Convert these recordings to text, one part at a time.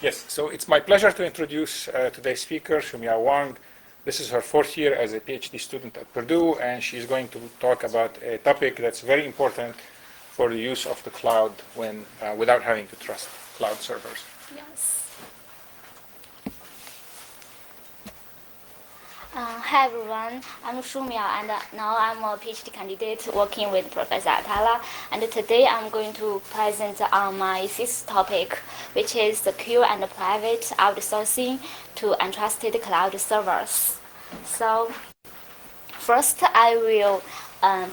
Yes, so it's my pleasure to introduce today's speaker, Shumia Wang. This is her fourth year as a PhD student at Purdue, and she's going to talk about a topic that's very important for the use of the cloud when without having to trust cloud servers. Yes. Hi everyone, I'm Shumia, and now I'm a PhD candidate working with Professor Atala. And today I'm going to present on my thesis topic, which is secure and private outsourcing to untrusted cloud servers. So first, I will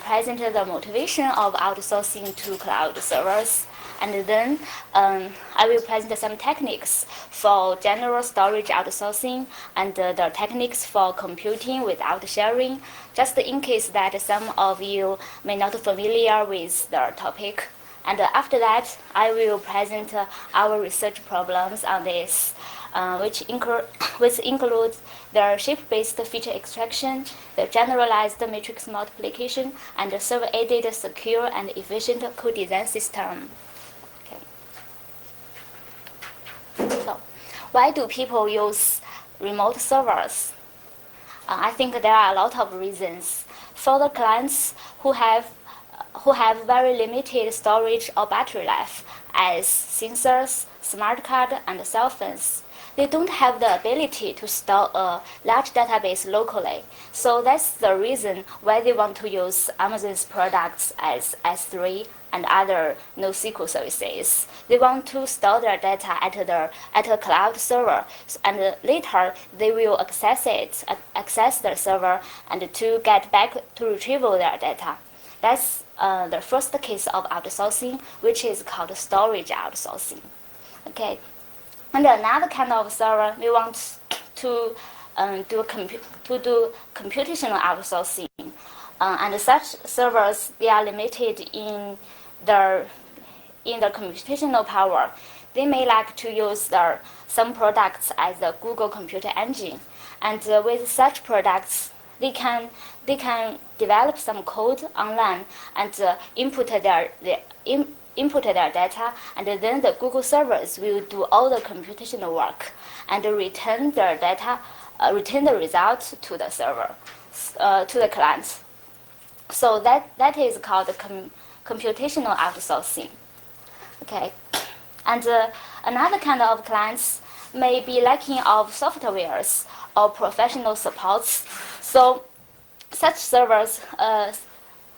present the motivation of outsourcing to cloud servers. And then I will present some techniques for general storage outsourcing and the techniques for computing without sharing, just in case that some of you may not be familiar with the topic. And after that, I will present our research problems on this, which includes the shape-based feature extraction, the generalized matrix multiplication, and the server-aided secure and efficient co-design system. So, why do people use remote servers? I think there are a lot of reasons. For the clients who have very limited storage or battery life, as sensors, smart card, and cell phones, they don't have the ability to store a large database locally. So that's the reason why they want to use Amazon's products as S3 and other NoSQL services. They want to store their data at a cloud server, and later they will access the server, and to get back to retrieve their data. That's the first case of outsourcing, which is called storage outsourcing. Okay, and another kind of server we want to do computational outsourcing, and such servers, they are limited in the computational power. They may like to use some products as the Google computer engine, and with such products, they can develop some code online and input their data, and then the Google servers will do all the computational work and return their data, return the results to the server, to the client. So that is called computational outsourcing. Okay, and another kind of clients may be lacking of softwares or professional supports. So such servers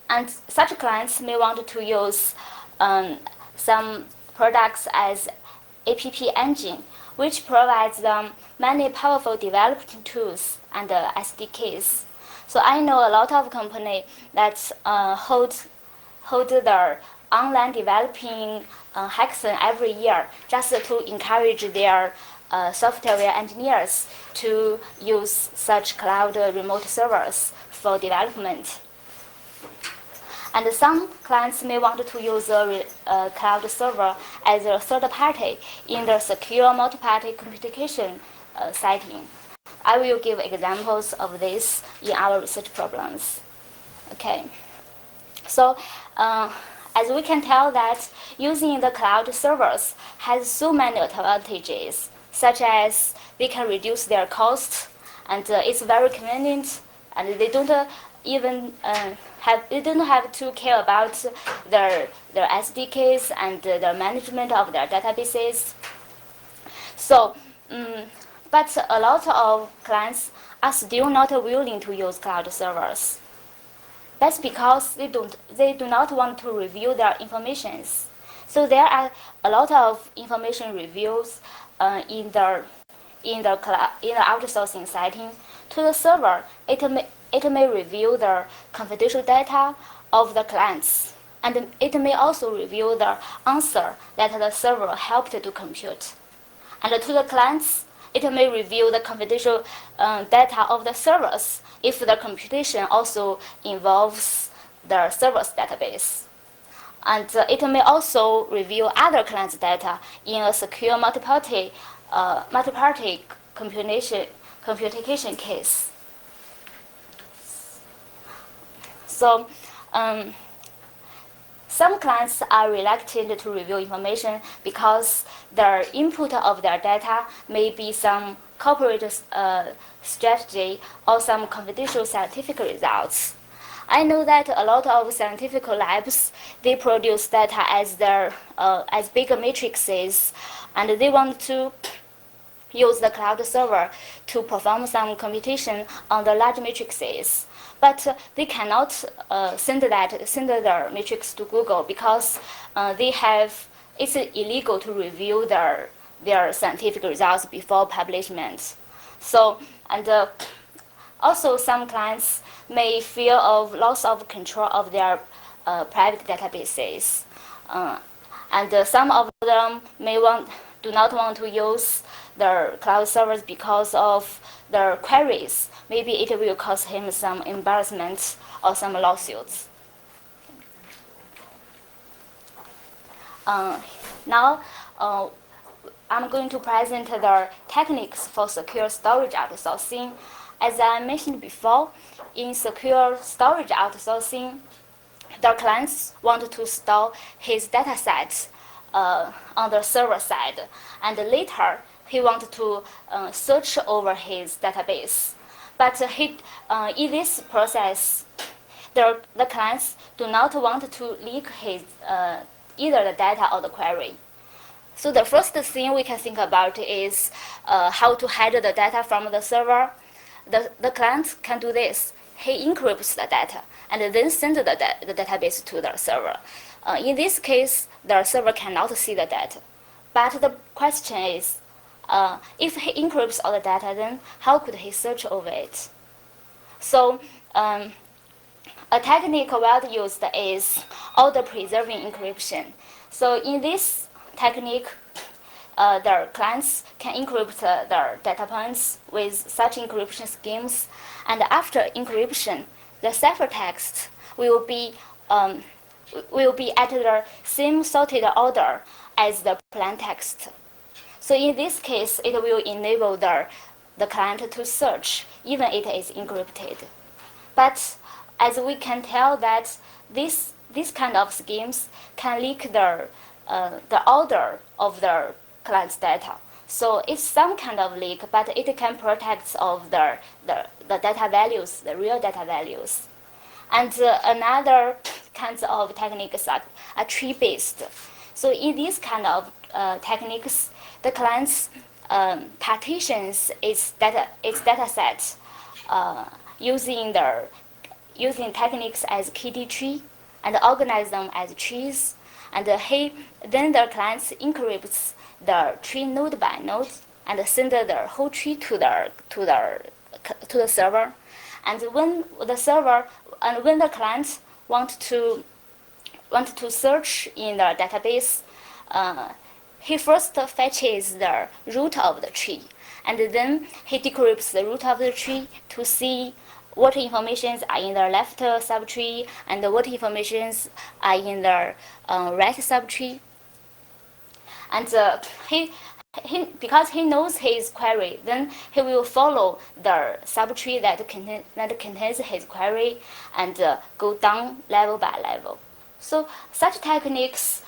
and such clients may want to use some products as app engine, which provides them many powerful development tools and SDKs. So I know a lot of companies that hold their online developing hackathon every year, just to encourage their software engineers to use such cloud remote servers for development. And some clients may want to use a cloud server as a third party in the secure multi-party computation setting. I will give examples of this in our research problems. Okay. So as we can tell that using the cloud servers has so many advantages, such as they can reduce their costs, and it's very convenient, and they don't have to care about their SDKs and the management of their databases. So, but a lot of clients are still not willing to use cloud servers. That's because they do not want to review their information. So there are a lot of information reviews in the outsourcing setting. To the server, it may review the confidential data of the clients, and it may also review the answer that the server helped to compute. And to the clients, it may review the confidential data of the servers if the computation also involves the server's database. And it may also review other clients' data in a secure multi-party computation case. So some clients are reluctant to review information because their input of their data may be some corporate strategy or some confidential scientific results. I know that a lot of scientific labs, they produce data as their as big matrices, and they want to use the cloud server to perform some computation on the large matrices. But they cannot send their matrix to Google because it's illegal to review their scientific results before publishment. So, and also some clients may fear of loss of control of their private databases. And some of them do not want to use their cloud servers because of their queries. Maybe it will cause him some embarrassment or some lawsuits. Now, I'm going to present the techniques for secure storage outsourcing. As I mentioned before, in secure storage outsourcing, the clients want to store his data set on the server side, and later he wants to search over his database. But in this process, the clients do not want to leak his either the data or the query. So the first thing we can think about is how to hide the data from the server. The client can do this. He encrypts the data and then sends the database to the server. In this case, the server cannot see the data. But the question is, if he encrypts all the data, then how could he search over it? So a technique well used is order preserving encryption. So in this technique, their clients can encrypt their data points with such encryption schemes, and after encryption, the ciphertext will be at the same sorted order as the plain text. So in this case, it will enable the client to search even it is encrypted. But as we can tell that this kind of schemes can leak the order of the client's data. So it's some kind of leak, but it can protect of the data values, the real data values. And another kinds of techniques are tree-based. So in these kind of techniques, the client's partitions its data set using techniques as KD tree and organize them as trees. And then the client encrypts the tree node by node and send the whole tree to the server. And when the client want to search in the database, he first fetches the root of the tree, and then he decrypts the root of the tree to see what informations are in the left subtree and what informations are in the right subtree. And because he knows his query, then he will follow the subtree that contains his query and go down level by level. So such techniques,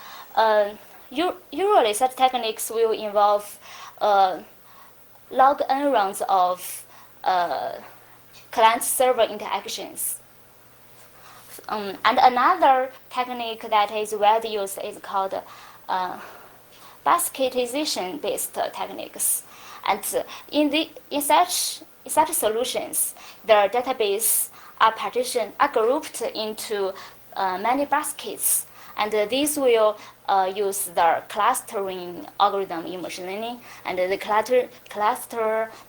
usually such techniques will involve log n rounds of client-server interactions. And another technique that is well used is called basketization-based techniques. And in such solutions, the database are grouped into many baskets, and these will use the clustering algorithm in machine learning, and they cluster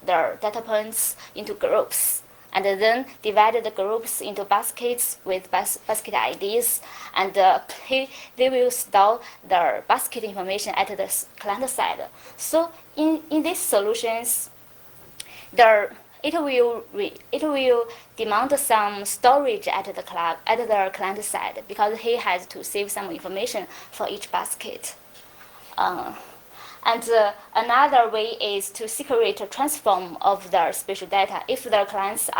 the data points into groups, and then divide the groups into baskets with basket IDs, and they will store the basket information at the client side. So in these solutions, it will demand some storage at the client side because he has to save some information for each basket. And another way is to secret transform of their spatial data. If the clients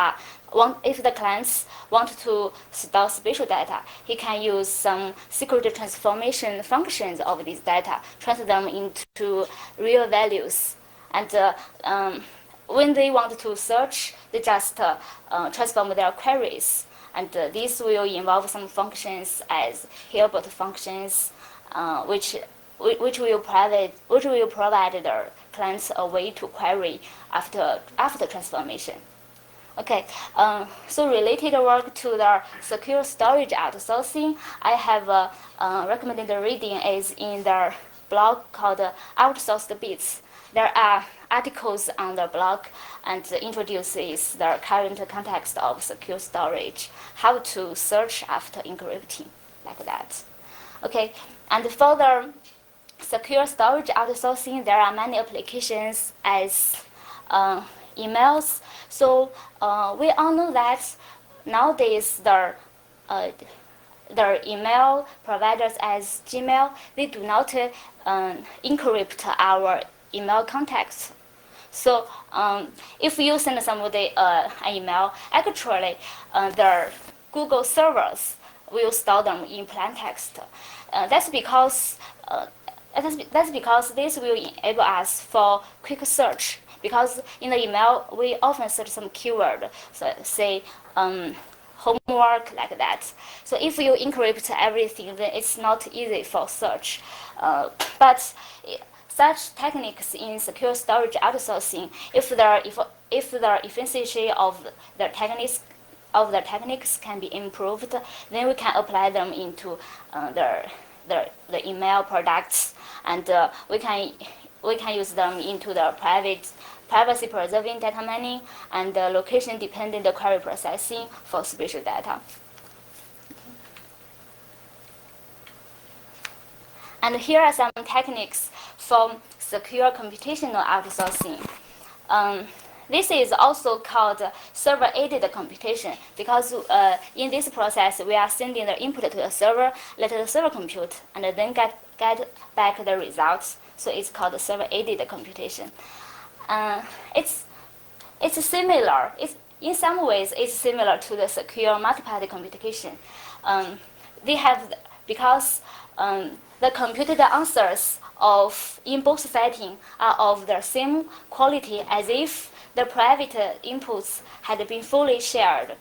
want to store spatial data, he can use some secret transformation functions of these data, transfer them into real values. And when they want to search, they just transform their queries. And this will involve some functions as Hilbert functions, which will provide the clients a way to query after transformation. Okay, so related work to the secure storage outsourcing, I have recommended reading is in their blog called Outsourced Bits. There are articles on the blog and introduces the current context of secure storage, how to search after encrypting, like that. Okay, and for the secure storage outsourcing, there are many applications as emails. So we all know that nowadays the email providers as Gmail, they do not encrypt our email contacts. So if you send somebody an email, actually the Google servers will store them in plain text. That's because this will enable us for quick search. Because in the email, we often search some keyword, so say homework, like that. So if you encrypt everything, then it's not easy for search. But such techniques in secure storage outsourcing, if the efficiency of the techniques can be improved, then we can apply them into the email products, and we can use them into the privacy preserving data mining and location dependent query processing for spatial data. And here are some techniques for secure computational outsourcing. This is also called server-aided computation because in this process, we are sending the input to the server, let the server compute, and then get back the results. So it's called server-aided computation. It's similar. In some ways, it's similar to the secure multi-party computation. Because the computed answers in both settings are of the same quality as if the private inputs had been fully shared.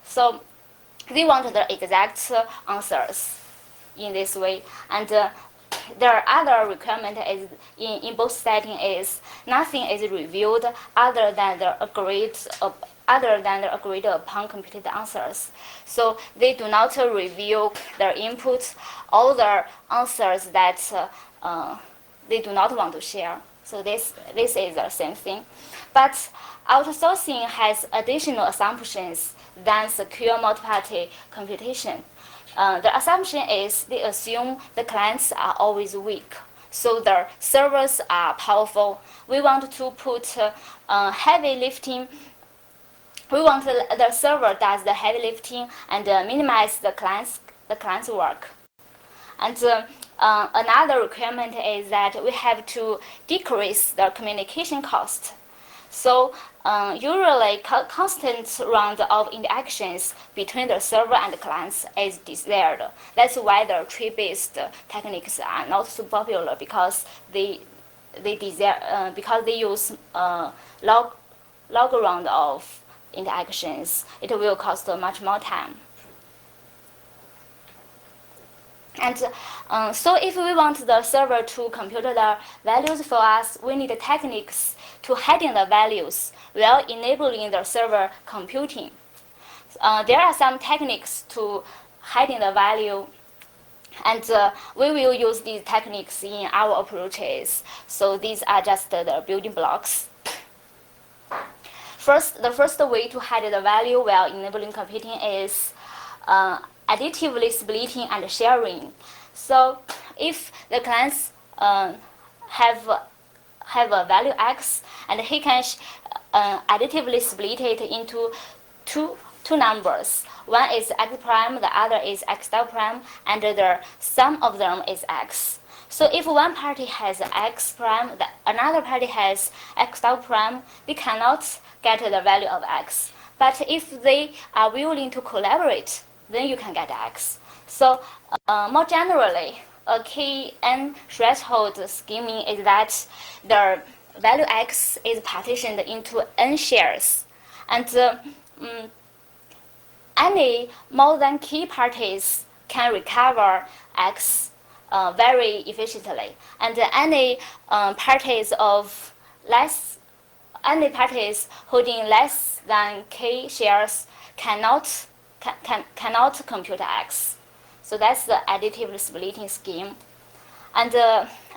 So they want the exact answers in this way. And their other requirement is in both settings is nothing is revealed other than the agreed upon computed answers. So they do not reveal their inputs, all the answers that they do not want to share. So this is the same thing. But outsourcing has additional assumptions than secure multi-party computation. The assumption is they assume the clients are always weak, so the servers are powerful. We want to put heavy lifting. We want the server does the heavy lifting and minimize the client's work. And another requirement is that we have to decrease the communication cost. So usually constant round of interactions between the server and the clients is desired. That's why the tree-based techniques are not so popular because they use log round of interactions. It will cost much more time. And so if we want the server to compute the values for us, we need techniques to hiding the values while enabling the server computing. There are some techniques to hiding the value, and we will use these techniques in our approaches. So these are just the building blocks. The first way to hide the value while enabling computing is additively splitting and sharing. So if the clients have a value x, and he can additively split it into two numbers. One is x prime, the other is x dot prime, and the sum of them is x. So if one party has x prime, another party has x double prime, they cannot get the value of x. But if they are willing to collaborate, then you can get x. So more generally, a Kn threshold scheming is that the value x is partitioned into n shares, and any more than k parties can recover x very efficiently, and any parties holding less than k shares cannot compute x. So that's the additive splitting scheme. And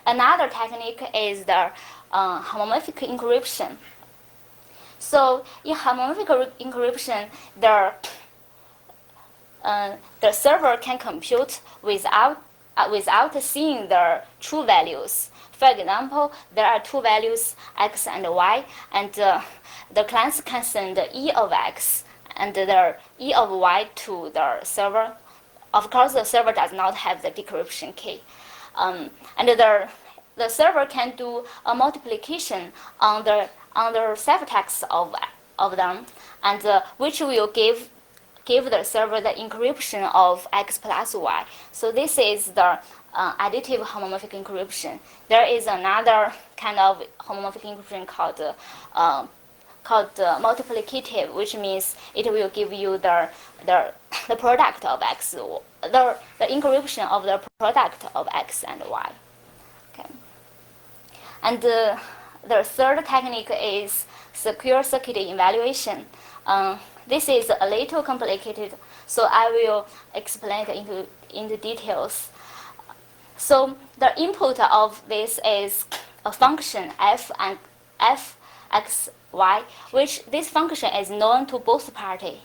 another technique is the homomorphic encryption. So in homomorphic encryption, the server can compute without seeing the true values. For example, there are two values, x and y, and the clients can send e of x and the e of y to the server. Of course, the server does not have the decryption key. And the server can do a multiplication on the ciphertext of them, and which will give the server the encryption of x plus y. So this is the additive homomorphic encryption. There is another kind of homomorphic encryption called multiplicative, which means it will give you the product of x, the encryption of the product of x and y. Okay. And the third technique is secure circuit evaluation. This is a little complicated, so I will explain it into details. So the input of this is a function f and f x y, which this function is known to both parties.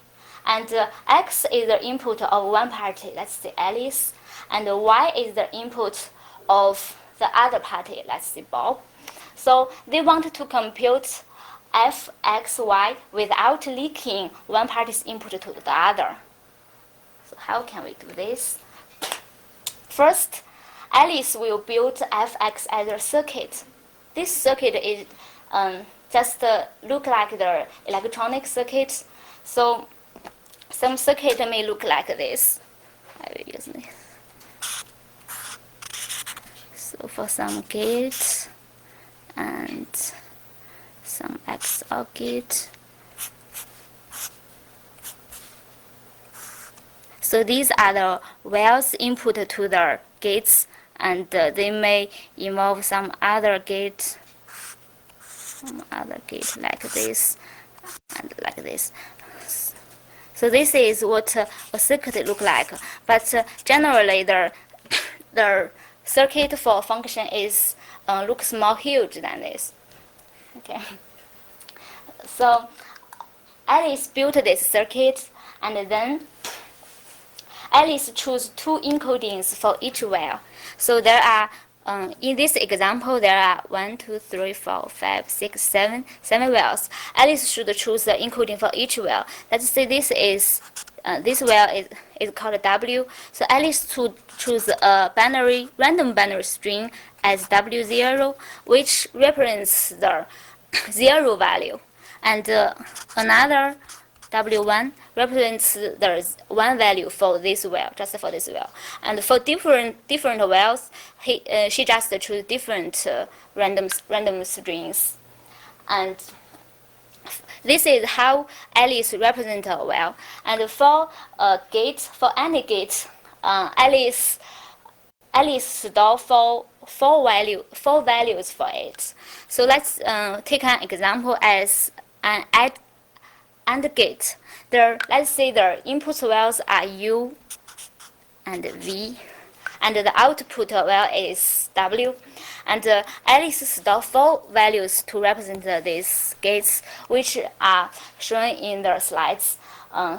And x is the input of one party, let's say Alice, and y is the input of the other party, let's say Bob. So they want to compute f, x, y without leaking one party's input to the other. So how can we do this? First, Alice will build fx as a circuit. This circuit is just look like the electronic circuit. So some circuit may look like this. I will use this. So for some gates and some XOR gate. So these are the wires input to the gates, and they may involve some other gate like this and like this. So this is what a circuit look like. But generally, the circuit for a function is looks more huge than this. Okay. So Alice built this circuit, and then Alice chose two encodings for each wire. So there are, in this example, there are 1, 2, 3, 4, 5, 6, 7 wires. Alice should choose the encoding for each wire. Let's say this wire is called W. So Alice should choose a random binary string as W0, which represents the 0 value, and another W1 represents the 1 value for this wire, just for this wire. And for different wires, she just choose different random strings. And this is how Alice represents a wire. And for a gate, for any gate, Alice store four values for it. So let's take an example as an AND gate. Let's say the input values are U and V, and the output value is W. And Alice store 4 values to represent these gates, which are shown in the slides.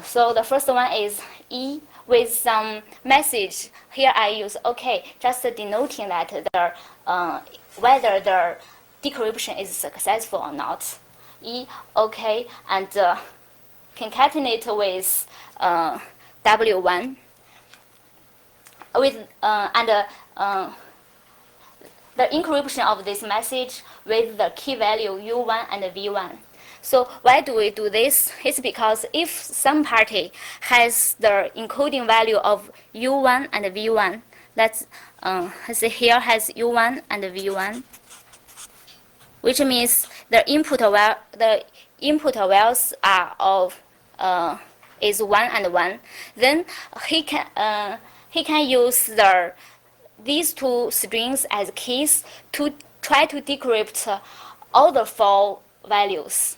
So the first one is E with some message. Here I use OK, just denoting that whether the decryption is successful or not. E, OK, and concatenate with W1 with the encryption of this message with the key value U1 and V1. So why do we do this? It's because if some party has the encoding value of U1 and V1, let's see here has U1 and V1, which means the input values are of is 1 and 1. Then he can use these two strings as keys to try to decrypt all the 4 values.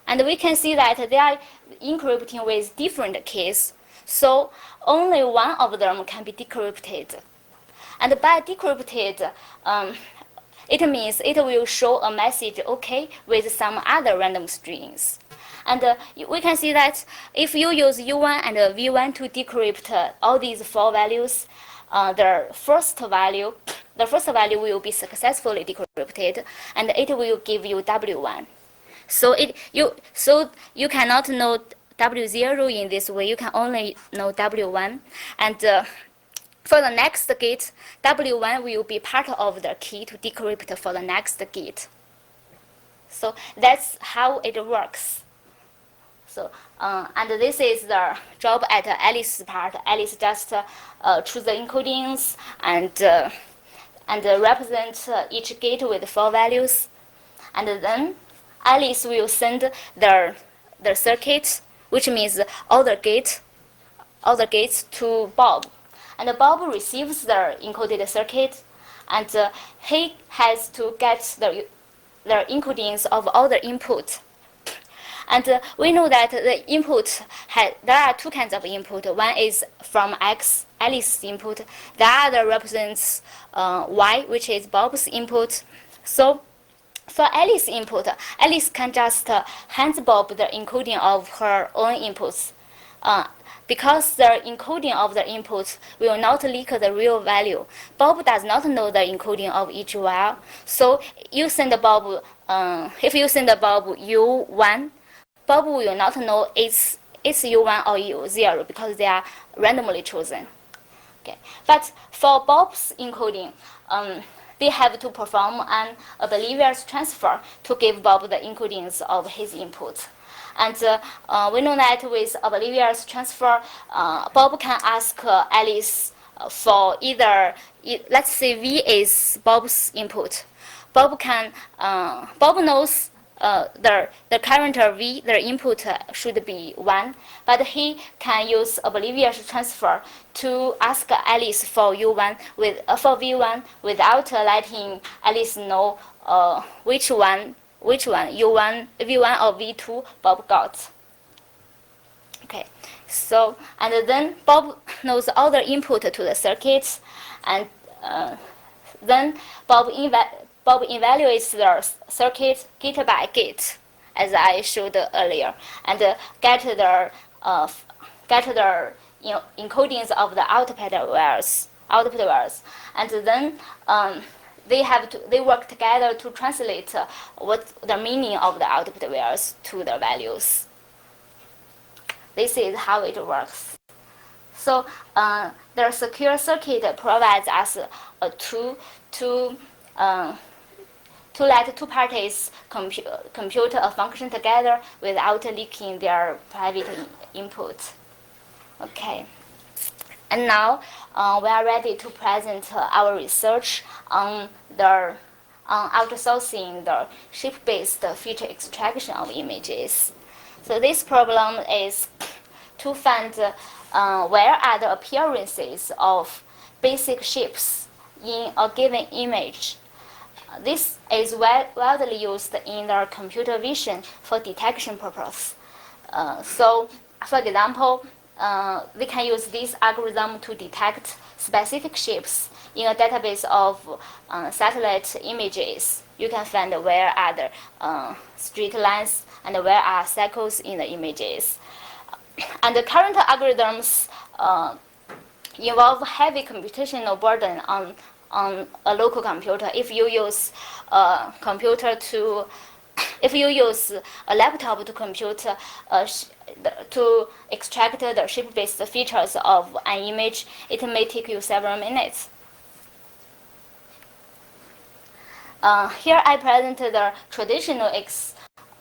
And we can see that they are encrypting with different keys, so only one of them can be decrypted. And by decrypted, it means it will show a message OK with some other random strings. And we can see that if you use U1 and V1 to decrypt all these 4 values, the first value will be successfully decrypted, and it will give you W1. So you cannot know W0 in this way. You can only know W1, and for the next gate, W1 will be part of the key to decrypt for the next gate. So that's how it works. So and this is the job at Alice's part. Alice just choose the encodings and represent each gate with 4 values, and then Alice will send the circuit, which means all the gates to Bob, and Bob receives the encoded circuit, and he has to get the encodings of all the input. And we know that the input there are 2 kinds of input. One is from X, Alice's input. The other represents Y, which is Bob's input. So for Alice's input, Alice can just hand Bob the encoding of her own inputs. Because the encoding of the input will not leak the real value. Bob does not know the encoding of each wire. So you send Bob, if you send Bob U1, Bob will not know it's U1 or U0 because they are randomly chosen. Okay. But for Bob's encoding, they have to perform an oblivious transfer to give Bob the encodings of his input. And we know that with oblivious transfer, Bob can ask Alice for either, let's say V is Bob's input. Bob knows the current V, the input should be 1, but he can use oblivious transfer to ask Alice for U1 for V1 without letting Alice know which one U1, V1 or V2 Bob got. Okay, so and then Bob knows all the input to the circuits, and then Bob evaluates the circuit gate by gate, as I showed earlier, and get the encodings of the output wires, and then they work together to translate what the meaning of the output wires to the values. This is how it works. So the secure circuit provides us a tool to let 2 parties compute a function together without leaking their private input. Okay. And now we are ready to present our research on outsourcing the shape-based feature extraction of images. So this problem is to find where are the appearances of basic shapes in a given image. This is widely used in the computer vision for detection purpose. So, for example, we can use this algorithm to detect specific shapes in a database of satellite images. You can find where are the straight lines and where are circles in the images. And the current algorithms involve heavy computational burden on a local computer. If you use a laptop to compute to extract the shape-based features of an image, it may take you several minutes. Here I present the traditional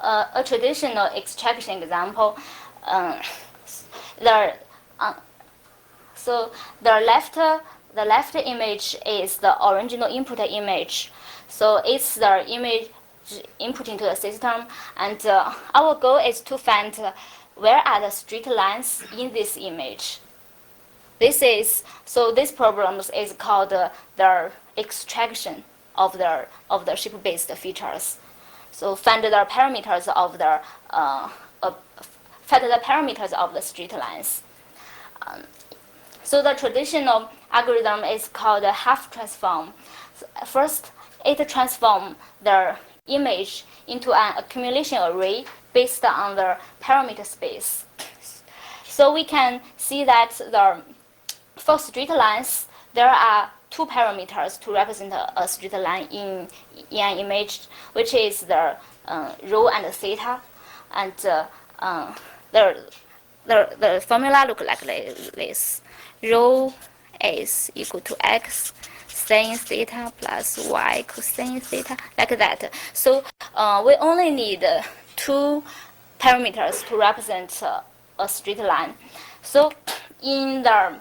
a traditional extraction example. The so the left image is the original input image. So it's the image input into the system, and our goal is to find where are the straight lines in this image. This problem is called the extraction of the shape-based features. So find the parameters of the straight lines. So the traditional algorithm is called a half transform. First, it transforms the image into an accumulation array based on the parameter space. So we can see that for straight lines, there are two parameters to represent a straight line in an image, which is the rho and theta. And the formula looks like this. Rho is equal to x sin theta plus y cosine theta, like that. So we only need two parameters to represent a straight line. So in the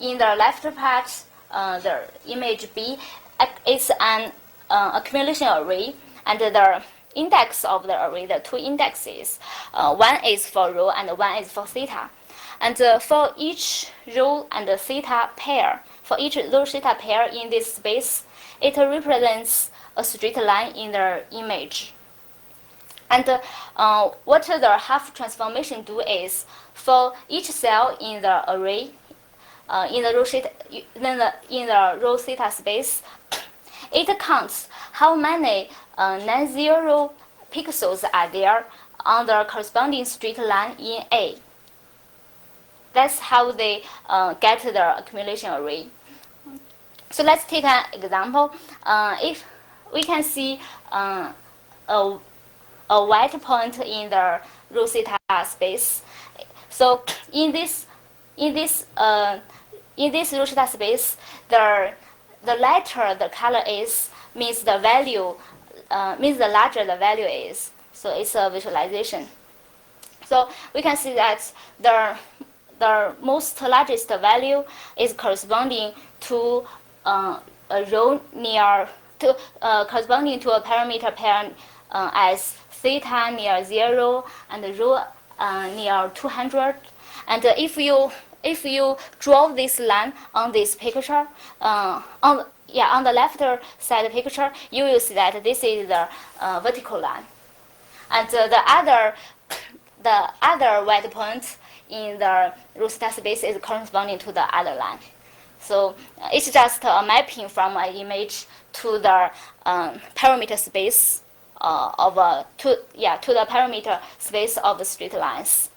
left part, the image B is an accumulation array, and the index of the array, the two indexes, one is for rho and one is for theta. And for each rho and theta pair, in this space, it represents a straight line in the image. And what the half transformation do is, for each cell in the array, in the rho theta space, it counts how many non-zero pixels are there on the corresponding straight line in A. That's how they get the accumulation array. So let's take an example. If we can see a white point in the rho theta space, so in this rho theta space, the lighter the color is, means the value means the larger the value is. So it's a visualization. So we can see that the most largest value is corresponding to a rho near to corresponding to a parameter pair as theta near 0 and rho near 200. And if you draw this line on this picture, on the left side picture, you will see that this is the vertical line, and the other white point in the rho theta space is corresponding to the other line. So it's just a mapping from an image to the parameter space to the parameter space of the straight lines.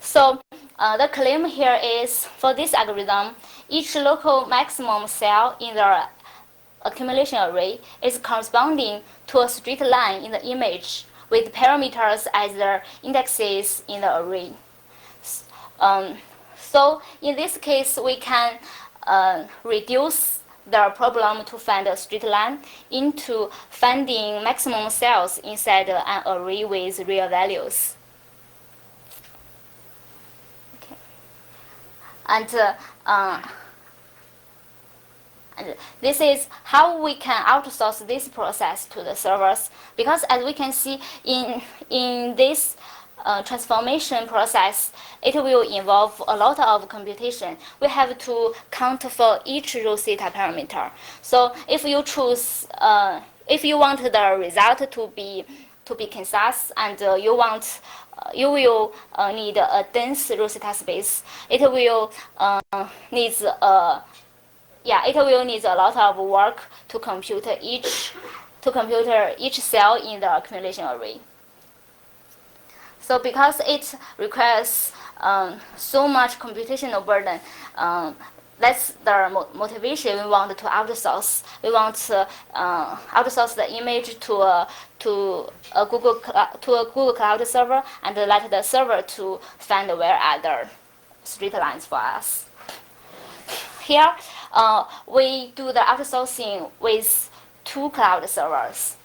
So the claim here is, for this algorithm, each local maximum cell in the accumulation array is corresponding to a straight line in the image with parameters as the indexes in the array. So in this case, we can reduce the problem to find a straight line into finding maximum cells inside an array with real values. Okay. And this is how we can outsource this process to the servers, because as we can see in this transformation process, it will involve a lot of computation. We have to count for each rho theta parameter. So if you choose, if you want the result to be concise, and you will need a dense rho theta space, it will needs a lot of work to compute each cell in the accumulation array. So because it requires so much computational burden, that's the motivation we want to outsource. We want to outsource the image to a Google Cloud server, and let the server to find where are the straight lines for us. Here, we do the outsourcing with two cloud servers.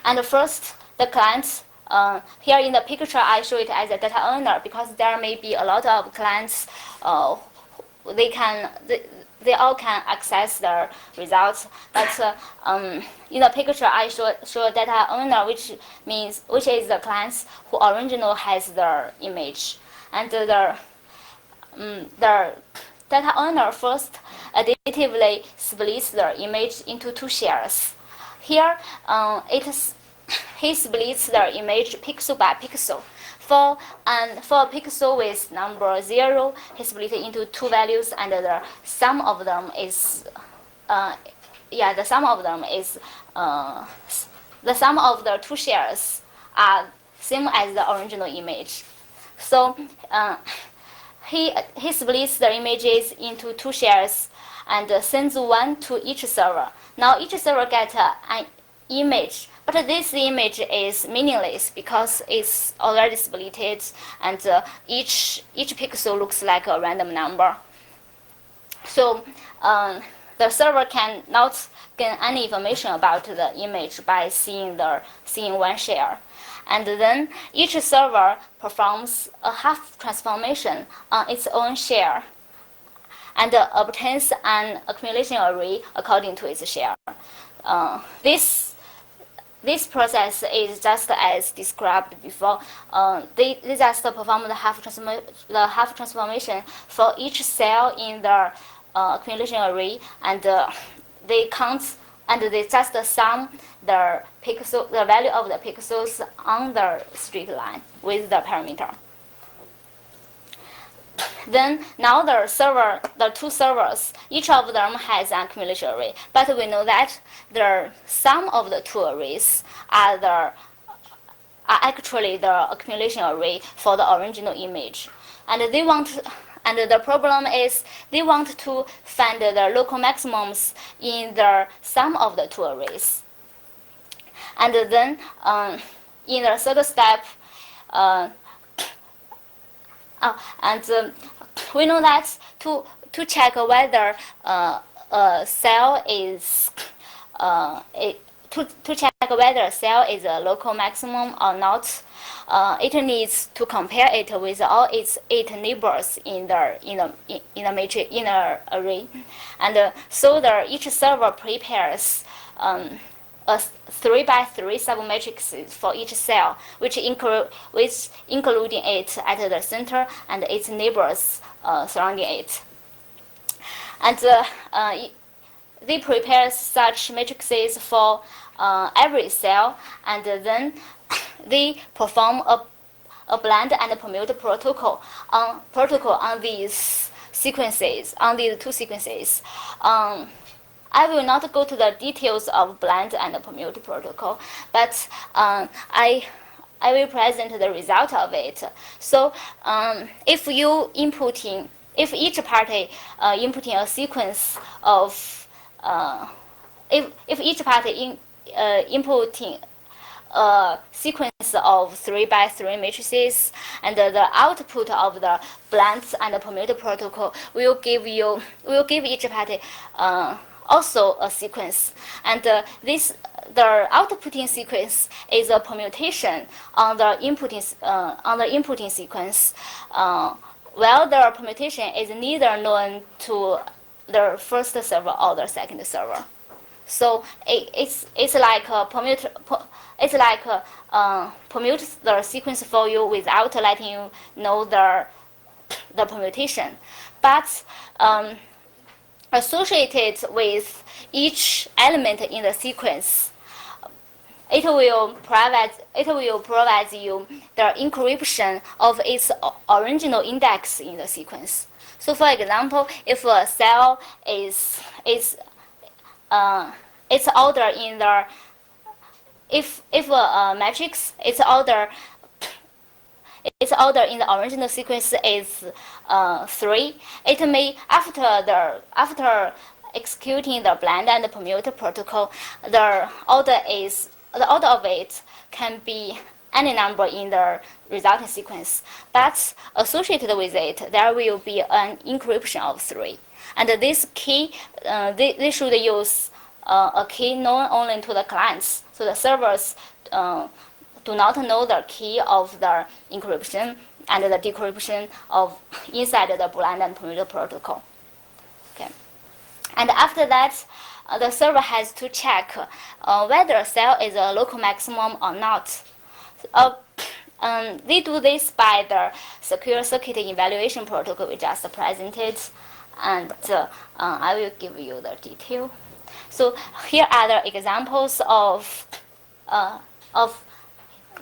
And first, the client, here in the picture, I show it as a data owner because there may be a lot of clients. They all can access the results. But in the picture, I show data owner, which is the clients who originally has the image, and the data owner first additively splits the image into two shares. Here, he splits the image pixel by pixel. For a pixel with number 0, he split it into two values, and the sum of them is the sum of the two shares are same as the original image. So he splits the images into two shares and sends one to each server. Now each server gets an image, but this image is meaningless because it's already splitted, and each pixel looks like a random number. So the server cannot gain any information about the image by seeing one share. And then each server performs a half transformation on its own share and obtains an accumulation array according to its share. This process is just as described before. They just perform the half transformation for each cell in the accumulation array, and they count and they just sum the value of the pixels on the straight line with the parameter. Then now the two servers, each of them has an accumulation array, but we know that the sum of the two arrays are actually the accumulation array for the original image, and the problem is they want to find the local maximums in the sum of the two arrays. And then in the third step, we know that to check whether a cell is to check whether a cell is a local maximum or not, it needs to compare it with all its 8 neighbors in the matrix in the array, and so each server prepares a 3 by 3 submatrices for each cell, which including it at the center and its neighbors surrounding it. And they prepare such matrices for every cell, and then they perform a blend and permute protocol on these sequences, on these two sequences. I will not go to the details of blend and permute protocol, but I will present the result of it. So if each party inputting a sequence of if each party inputting a sequence of 3 by 3 matrices, and the output of the blends and the permute protocol will give each party also a sequence, and the outputting sequence is a permutation on the inputting sequence, while the permutation is neither known to the first server or the second server. So it's like permute the sequence for you without letting you know the permutation, but associated with each element in the sequence, it will provide you the encryption of its original index in the sequence. So, for example, if a cell is its order in the if a matrix its order in the original sequence is 3, it may after executing the blend and permute protocol, the order of it can be any number in the resulting sequence, but associated with it there will be an encryption of 3. And this key, they should use a key known only to the clients. So the servers do not know the key of the encryption and the decryption of inside the blind and permitted protocol. Okay. And after that, the server has to check whether a cell is a local maximum or not. They do this by the secure circuit evaluation protocol we just presented, and I will give you the detail. So here are the examples of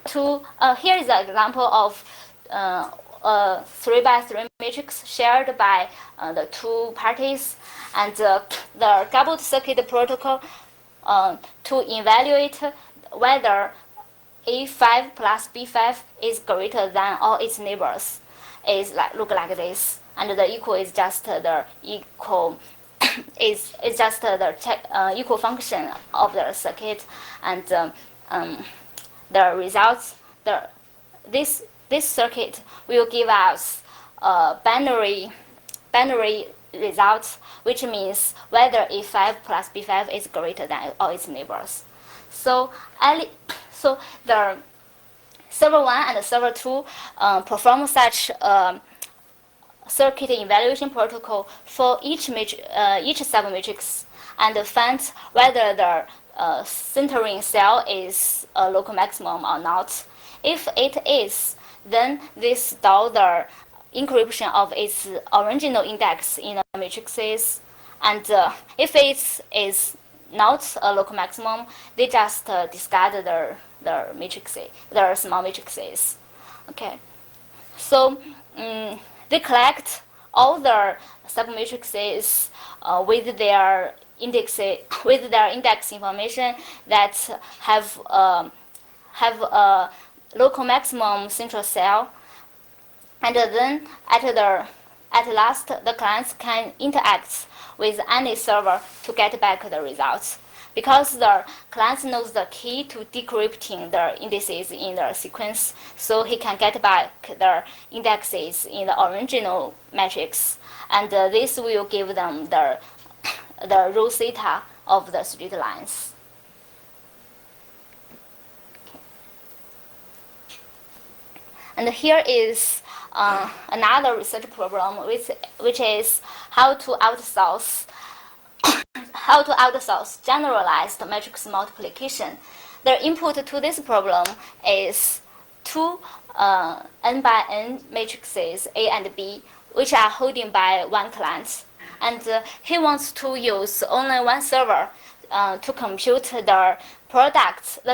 two. Here is an example of a 3x3 matrix shared by the two parties, and the coupled circuit protocol to evaluate whether A5 plus B5 is greater than all its neighbors is look like this, and the equal is just the equal is just the equal function of the circuit, and the results this circuit will give us binary results, which means whether A5 plus B5 is greater than all its neighbors. So the server 1 and server 2 perform such circuit evaluation protocol for each submatrix and find whether the centering cell is a local maximum or not. If it is, then they store the encryption of its original index in the matrices, and if it is not a local maximum, they just discard the matrices, the small matrices. Okay, so they collect all the submatrices with their index information that have a local maximum central cell, and then at last the clients can interact with any server to get back the results, because the client knows the key to decrypting the indices in the sequence, so he can get back the indexes in the original matrix, and this will give them the row theta of the straight lines. And here is another research problem, which is how to outsource generalized matrix multiplication. The input to this problem is two n by n matrices A and B, which are holding by one client, and he wants to use only one server to compute the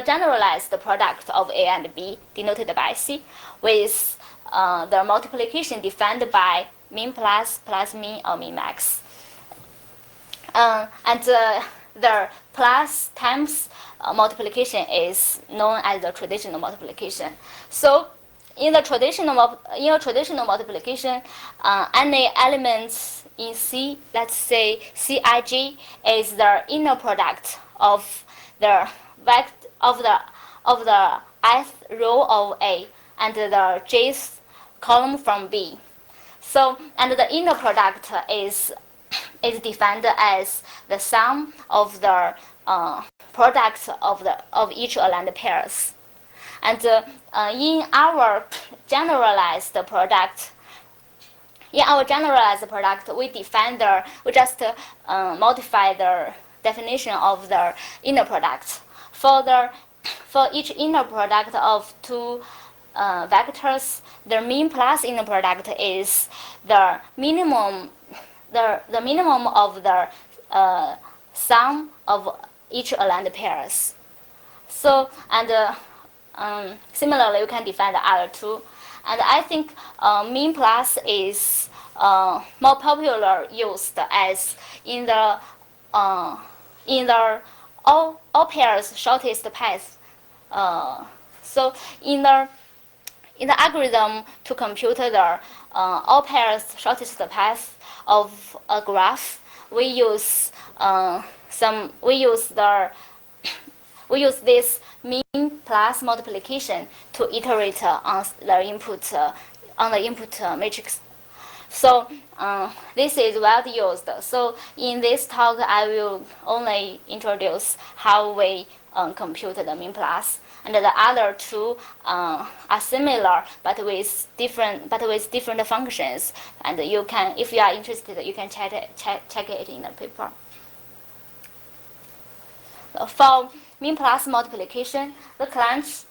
generalized product of A and B, denoted by C, with the multiplication defined by min plus, plus min, or min max. And the plus times multiplication is known as the traditional multiplication. So in a traditional multiplication, any element in C, let's say Cij, is the inner product of the ith row of A and the jth column from B. So, and the inner product is defined as the sum of the products of each aligned pairs. And in our generalized product, we just modify the definition of the inner product. For each inner product of two vectors, the mean plus inner product is the minimum of the sum of each aligned pairs. So, and similarly, you can define the other two. And I think mean plus is more popular used as in the all pairs shortest path. So in the algorithm to compute the all pairs shortest path of a graph, we use this mean plus multiplication to iterate on the input matrix. So this is well used. So in this talk, I will only introduce how we compute the mean plus, and the other two are similar but with different functions. And you can, if you are interested, you can check it in the paper. For mean plus multiplication, the client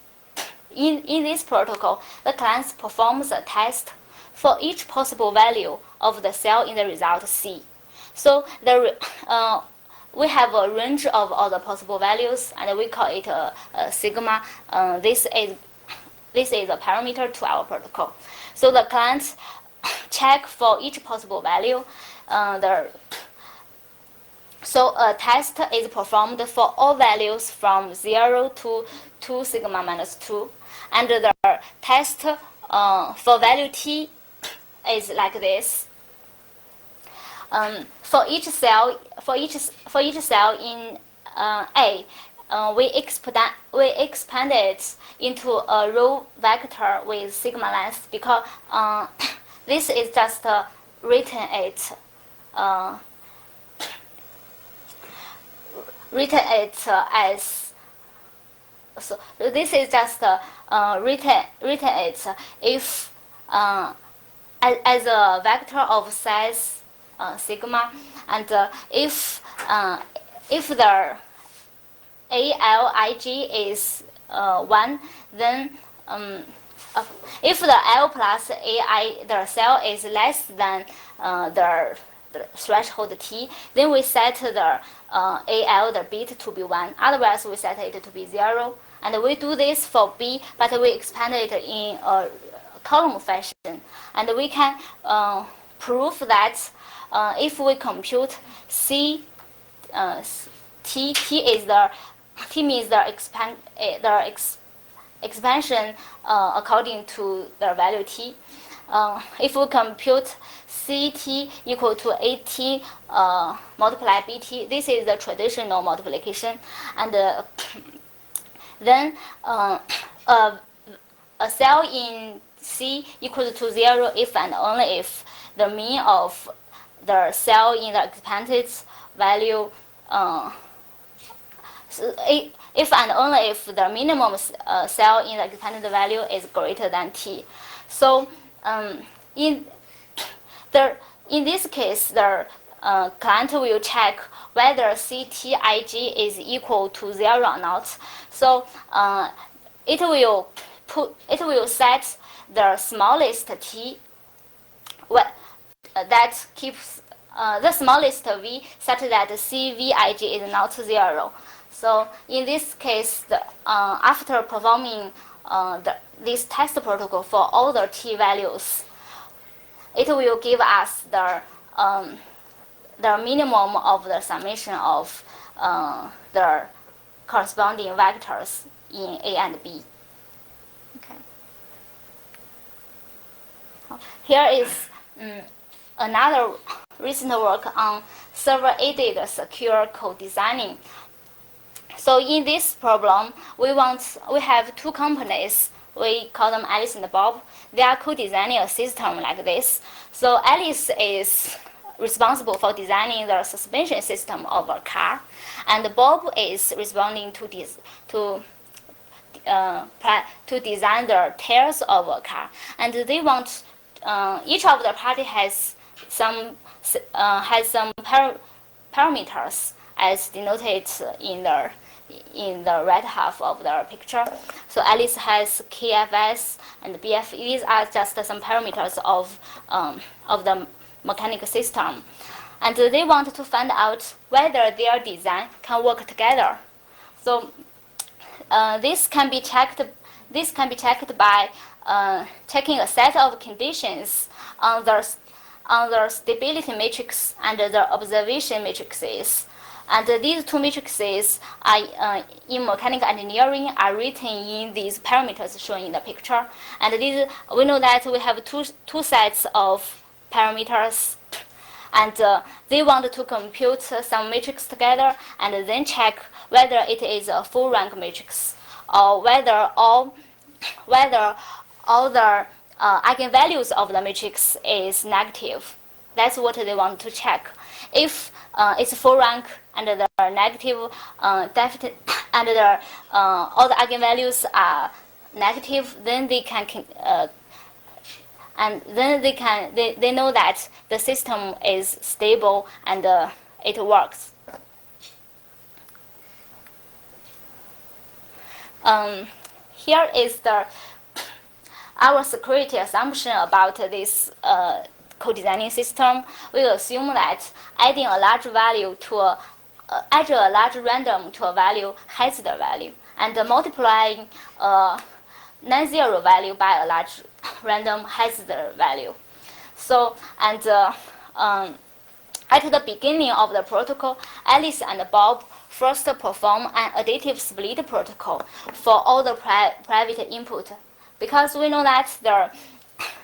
in this protocol, the client performs a test for each possible value of the cell in the result C. So we have a range of all the possible values, and we call it a sigma. This is a parameter to our protocol. So the client check for each possible value. So a test is performed for all values from 0 to 2 sigma minus 2, and the test for value t is like this. For each cell in A, we expand it into a row vector with sigma length, because this is just written as. So this is just written it if as a vector of size sigma, and if the ALIG is 1, then if the L plus AI, the cell is less than the threshold T, then we set the AL, the bit, to be 1. Otherwise, we set it to be 0. And we do this for B, but we expand it in a column fashion. And we can prove that if we compute C, T means the expansion according to the value T. If we compute CT equal to AT multiply BT, this is the traditional multiplication. And then a cell in C equals to 0 if and only if the mean of the cell in the expanded value, if and only if the minimum cell in the expanded value is greater than T. So in this case, the client will check whether CTIG is equal to 0 or not. So it will set the smallest T that keeps the smallest V such that CVIG is not 0. So in this case, after performing this test protocol for all the T values, it will give us the minimum of the summation of the corresponding vectors in A and B. Okay. Here is another recent work on server-aided secure code designing. So in this problem, we have two companies. We call them Alice and Bob. They are co-designing a system like this. So Alice is responsible for designing the suspension system of a car, and Bob is responding to design the tires of a car. And they want each of the party has some parameters as denoted in the right half of the picture. So Alice has KFS and BF. These are just some parameters of the mechanical system, and they want to find out whether their design can work together. So this can be checked by checking a set of conditions on the stability matrix and the observation matrices. And these two matrices are in mechanical engineering are written in these parameters shown in the picture. And we know that we have two sets of parameters, and they want to compute some matrix together and then check whether it is a full rank matrix or whether all the eigenvalues of the matrix is negative. That's what they want to check. If it's full rank and the negative deficit and all the eigenvalues are negative, then they can and then they know that the system is stable and it works. Here is our security assumption about this co-designing system. We assume that adding a large value to add a large random to a value hides the value, and multiplying a non-zero value by a large random hides the value. So, and at the beginning of the protocol, Alice and Bob first perform an additive split protocol for all the private input, because we know that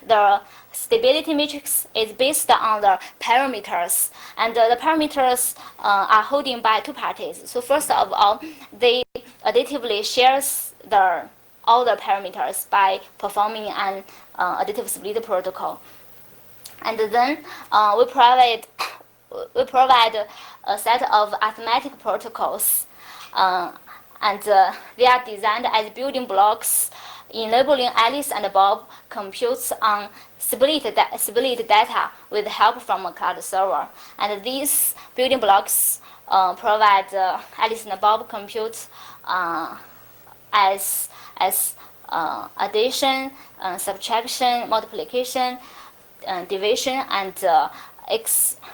the stability matrix is based on the parameters, and the parameters are holding by two parties. So first of all, they additively shares all the parameters by performing an additive split protocol, and then we provide a set of arithmetic protocols, and they are designed as building blocks, enabling Alice and Bob computes on split data with help from a cloud server. And these building blocks provide Alice and Bob compute as addition, subtraction, multiplication, division, and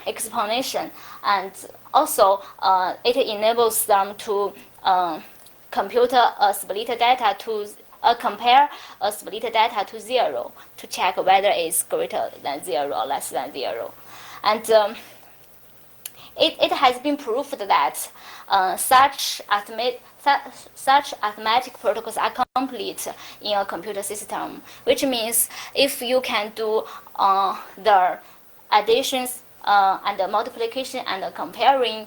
explanation. And also it enables them to compute a split data to compare a split data to 0 to check whether it's greater than 0 or less than 0. And it has been proved that such arithmetic protocols are complete in a computer system, which means if you can do the additions and the multiplication and the comparing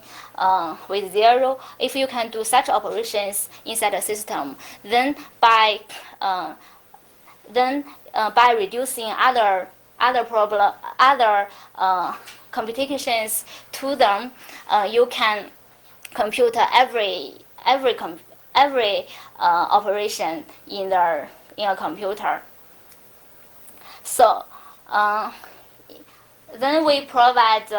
with 0, if you can do such operations inside a system, then by reducing other computations to them, you can compute every operation in a computer. So then we provide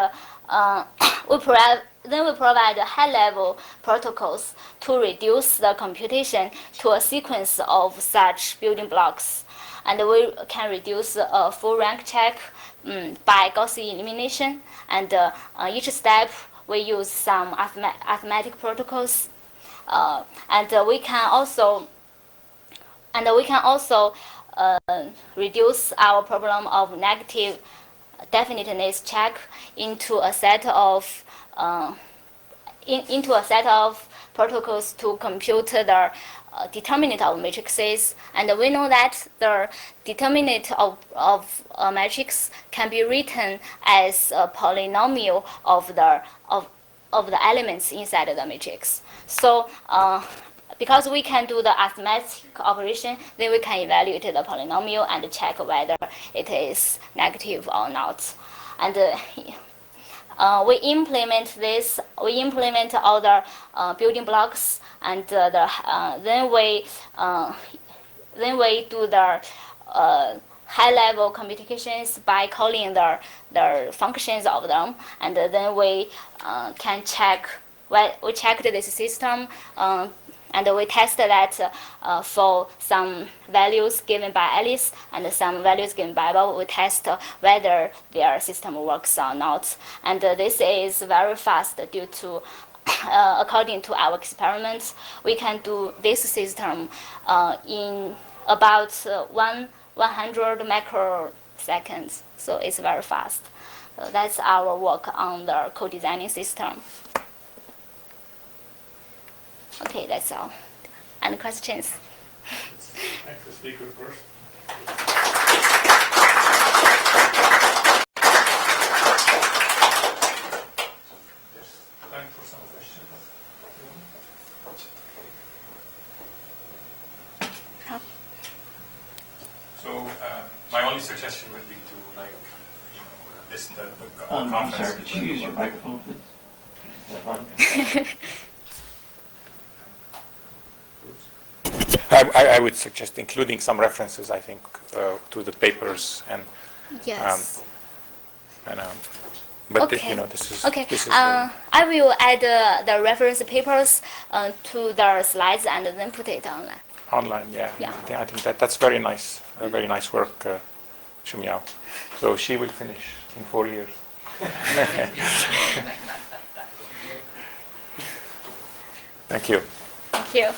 high-level protocols to reduce the computation to a sequence of such building blocks, and we can reduce a full rank check by Gaussian elimination. And each step we use some arithmetic protocols, and we can also reduce our problem of negative definiteness check into a set of protocols to compute the determinant of matrices. And we know that the determinant of a matrix can be written as a polynomial of the elements inside the matrix. So because we can do the arithmetic operation, then we can evaluate the polynomial and check whether it is negative or not. And we implement this. We implement all the building blocks, and then we do the high-level computations by calling the functions of them, and then we can check. We checked this system. And we test that for some values given by Alice and some values given by Bob. We test whether their system works or not. And this is very fast due to, according to our experiments, we can do this system in about 100 microseconds. So it's very fast. So that's our work on the co-designing system. Okay, that's all. Any questions? Thanks, the speaker first. Yes, time for some questions. So My only suggestion would be to like, listen to the I'm sorry, could you use your microphone, please? Is that right? I would suggest including some references, I think, to the papers Yes. but Okay. This is Okay. this is I will add the reference papers to the slides and then put it online. online. Yeah. Yeah. I think that's very nice. Very nice work, Shumyao. So she will finish in 4 years. Thank you. Thank you.